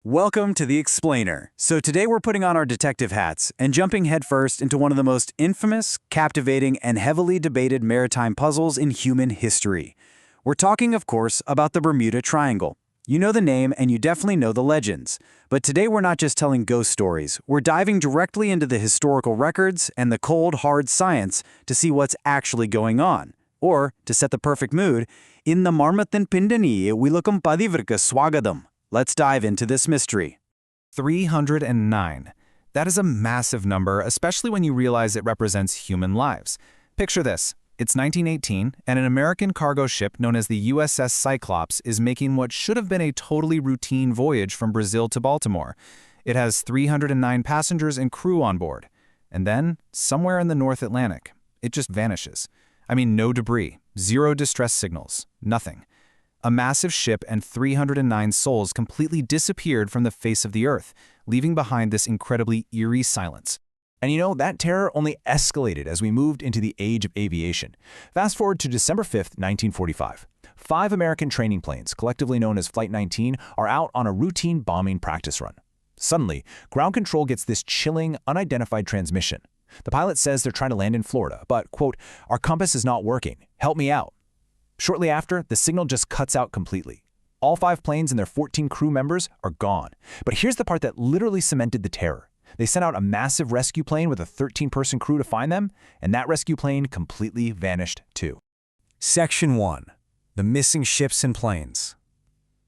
Welcome to The Explainer. So today we're putting on our detective hats and jumping headfirst into one of the most infamous, captivating, and heavily debated maritime puzzles in human history. We're talking, of course, about the Bermuda Triangle. You know the name and you definitely know the legends. But today we're not just telling ghost stories. We're diving directly into the historical records and the cold, hard science to see what's actually going on. Or, to set the perfect mood, in the Marmathan Pindani Wilakam Padivrka Swagadam. Let's dive into this mystery. 309. That is a massive number, especially when you realize it represents human lives. Picture this. It's 1918, and an American cargo ship known as the USS Cyclops is making what should have been a totally routine voyage from Brazil to Baltimore. It has 309 passengers and crew on board. And then, somewhere in the North Atlantic, it just vanishes. I mean, no debris, zero distress signals, nothing. A massive ship and 309 souls completely disappeared from the face of the earth, leaving behind this incredibly eerie silence. And you know, that terror only escalated as we moved into the age of aviation. Fast forward to December 5th, 1945. 5 American training planes, collectively known as Flight 19, are out on a routine bombing practice run. Suddenly, ground control gets this chilling, unidentified transmission. The pilot says they're trying to land in Florida, but, quote, "Our compass is not working. Help me out." Shortly after, the signal just cuts out completely. All 5 planes and their 14 crew members are gone. But here's the part that literally cemented the terror. They sent out a massive rescue plane with a 13-person crew to find them, and that rescue plane completely vanished too. Section 1. The missing ships and planes.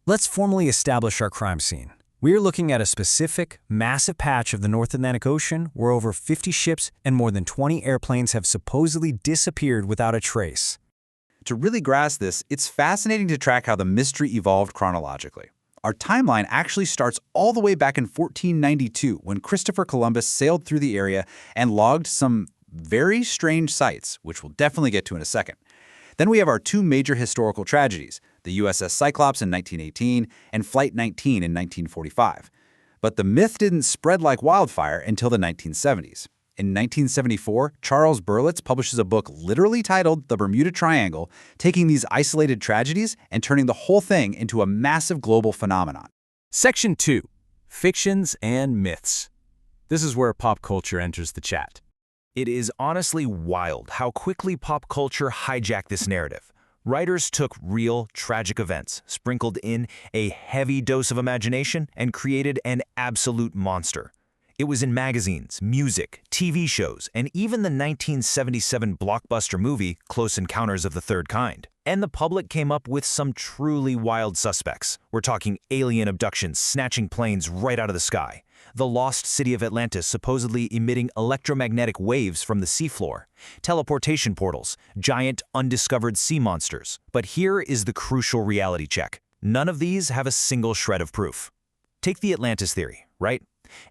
Let's formally establish our crime scene. We are looking at a specific, massive patch of the North Atlantic Ocean where over 50 ships and more than 20 airplanes have supposedly disappeared without a trace. To really grasp this, it's fascinating to track how the mystery evolved chronologically. Our timeline actually starts all the way back in 1492 when Christopher Columbus sailed through the area and logged some very strange sights, which we'll definitely get to in a second. Then we have our 2 major historical tragedies, the USS Cyclops in 1918 and Flight 19 in 1945. But the myth didn't spread like wildfire until the 1970s. In 1974, Charles Berlitz publishes a book literally titled The Bermuda Triangle, taking these isolated tragedies and turning the whole thing into a massive global phenomenon. Section 2. Fictions and Myths. This is where pop culture enters the chat. It is honestly wild how quickly pop culture hijacked this narrative. Writers took real, tragic events, sprinkled in a heavy dose of imagination, and created an absolute monster. It was in magazines, music, TV shows, and even the 1977 blockbuster movie Close Encounters of the Third Kind. And the public came up with some truly wild suspects. We're talking alien abductions snatching planes right out of the sky, the lost city of Atlantis supposedly emitting electromagnetic waves from the seafloor, teleportation portals, giant undiscovered sea monsters. But here is the crucial reality check. None of these have a single shred of proof. Take the Atlantis theory, right?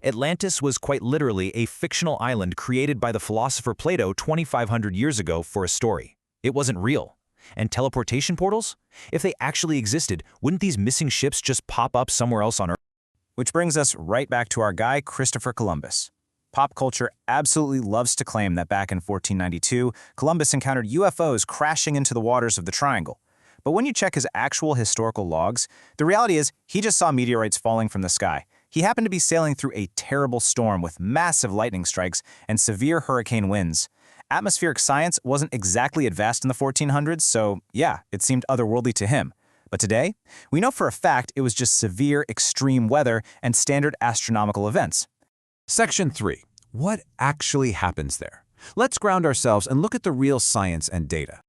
Atlantis was quite literally a fictional island created by the philosopher Plato 2,500 years ago for a story. It wasn't real. And teleportation portals? If they actually existed, wouldn't these missing ships just pop up somewhere else on Earth? Which brings us right back to our guy, Christopher Columbus. Pop culture absolutely loves to claim that back in 1492, Columbus encountered UFOs crashing into the waters of the Triangle. But when you check his actual historical logs, the reality is he just saw meteorites falling from the sky. He happened to be sailing through a terrible storm with massive lightning strikes and severe hurricane winds. Atmospheric science wasn't exactly advanced in the 1400s, so yeah, it seemed otherworldly to him. But today, we know for a fact it was just severe, extreme weather and standard astronomical events. Section 3. What actually happens there? Let's ground ourselves and look at the real science and data.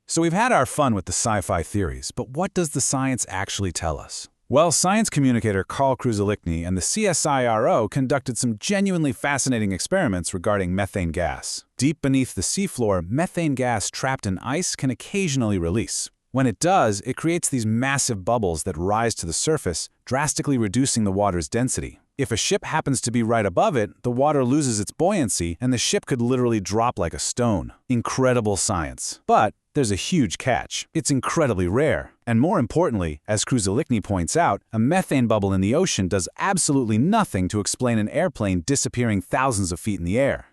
So we've had our fun with the sci-fi theories, but what does the science actually tell us? Well, science communicator Carl Kruzelichny and the CSIRO conducted some genuinely fascinating experiments regarding methane gas. Deep beneath the seafloor, methane gas trapped in ice can occasionally release. When it does, it creates these massive bubbles that rise to the surface, drastically reducing the water's density. If a ship happens to be right above it, the water loses its buoyancy and the ship could literally drop like a stone. Incredible science. But there's a huge catch. It's incredibly rare. And more importantly, as Kruzelichny points out, a methane bubble in the ocean does absolutely nothing to explain an airplane disappearing thousands of feet in the air.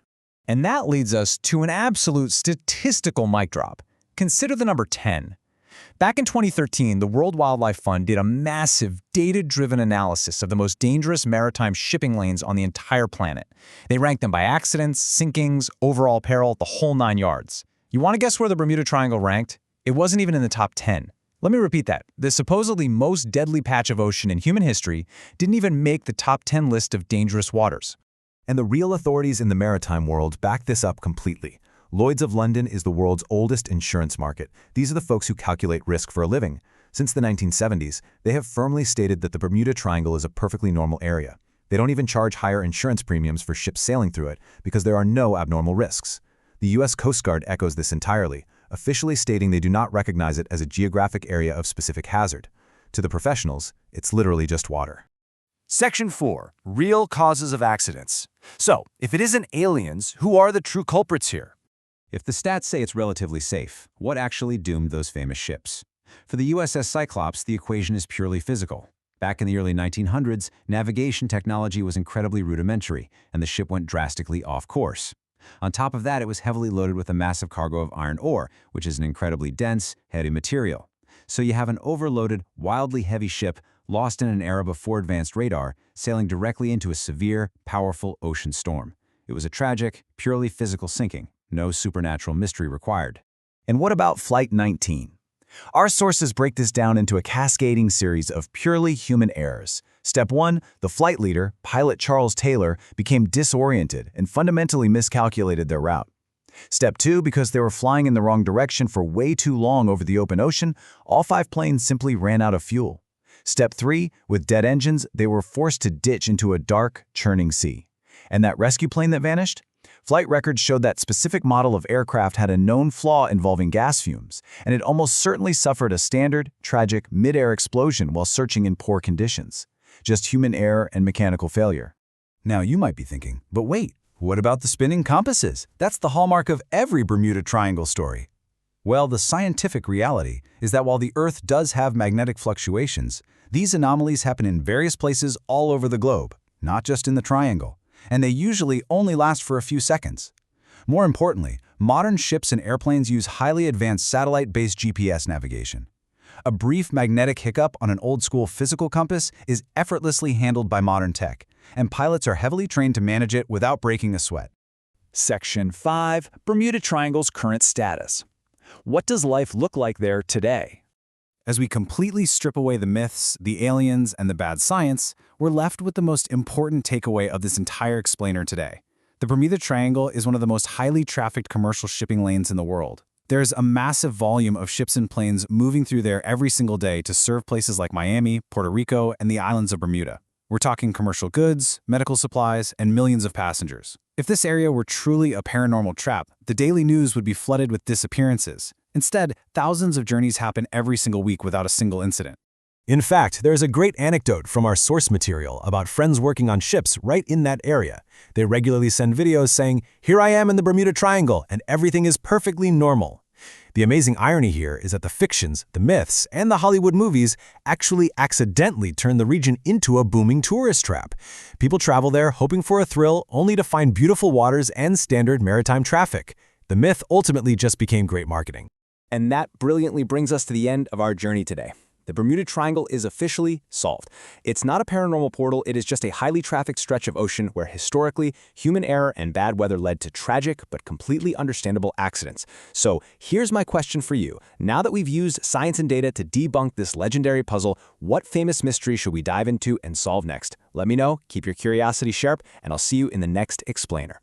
And that leads us to an absolute statistical mic drop. Consider the number 10. Back in 2013, the World Wildlife Fund did a massive, data-driven analysis of the most dangerous maritime shipping lanes on the entire planet. They ranked them by accidents, sinkings, overall peril, the whole 9 yards. You want to guess where the Bermuda Triangle ranked? It wasn't even in the top 10. Let me repeat that. The supposedly most deadly patch of ocean in human history didn't even make the top 10 list of dangerous waters. And the real authorities in the maritime world back this up completely. Lloyd's of London is the world's oldest insurance market. These are the folks who calculate risk for a living. Since the 1970s, they have firmly stated that the Bermuda Triangle is a perfectly normal area. They don't even charge higher insurance premiums for ships sailing through it because there are no abnormal risks. The U.S. Coast Guard echoes this entirely, officially stating they do not recognize it as a geographic area of specific hazard. To the professionals, it's literally just water. Section 4. Real causes of accidents. So, if it isn't aliens, who are the true culprits here? If the stats say it's relatively safe, what actually doomed those famous ships? For the USS Cyclops, the equation is purely physical. Back in the early 1900s, navigation technology was incredibly rudimentary, and the ship went drastically off course. On top of that, it was heavily loaded with a massive cargo of iron ore, which is an incredibly dense, heavy material. So you have an overloaded, wildly heavy ship lost in an era before advanced radar, sailing directly into a severe, powerful ocean storm. It was a tragic, purely physical sinking. No supernatural mystery required. And what about Flight 19? Our sources break this down into a cascading series of purely human errors. Step 1, the flight leader, pilot Charles Taylor, became disoriented and fundamentally miscalculated their route. Step 2, because they were flying in the wrong direction for way too long over the open ocean, all 5 planes simply ran out of fuel. Step 3, with dead engines, they were forced to ditch into a dark, churning sea. And that rescue plane that vanished? Flight records showed that specific model of aircraft had a known flaw involving gas fumes, and it almost certainly suffered a standard, tragic, mid-air explosion while searching in poor conditions. Just human error and mechanical failure. Now you might be thinking, but wait, what about the spinning compasses? That's the hallmark of every Bermuda Triangle story. Well, the scientific reality is that while the Earth does have magnetic fluctuations, these anomalies happen in various places all over the globe, not just in the Triangle, and they usually only last for a few seconds. More importantly, modern ships and airplanes use highly advanced satellite-based GPS navigation. A brief magnetic hiccup on an old-school physical compass is effortlessly handled by modern tech, and pilots are heavily trained to manage it without breaking a sweat. Section 5. Bermuda Triangle's current status. What does life look like there today? As we completely strip away the myths, the aliens, and the bad science, we're left with the most important takeaway of this entire explainer today. The Bermuda Triangle is one of the most highly trafficked commercial shipping lanes in the world. There's a massive volume of ships and planes moving through there every single day to serve places like Miami, Puerto Rico, and the islands of Bermuda. We're talking commercial goods, medical supplies, and millions of passengers. If this area were truly a paranormal trap, the daily news would be flooded with disappearances. Instead, thousands of journeys happen every single week without a single incident. In fact, there's a great anecdote from our source material about friends working on ships right in that area. They regularly send videos saying, "Here I am in the Bermuda Triangle, and everything is perfectly normal." The amazing irony here is that the fictions, the myths, and the Hollywood movies actually accidentally turn the region into a booming tourist trap. People travel there hoping for a thrill, only to find beautiful waters and standard maritime traffic. The myth ultimately just became great marketing. And that brilliantly brings us to the end of our journey today. The Bermuda Triangle is officially solved. It's not a paranormal portal, it is just a highly trafficked stretch of ocean where historically, human error and bad weather led to tragic but completely understandable accidents. So here's my question for you. Now that we've used science and data to debunk this legendary puzzle, what famous mystery should we dive into and solve next? Let me know, keep your curiosity sharp, and I'll see you in the next explainer.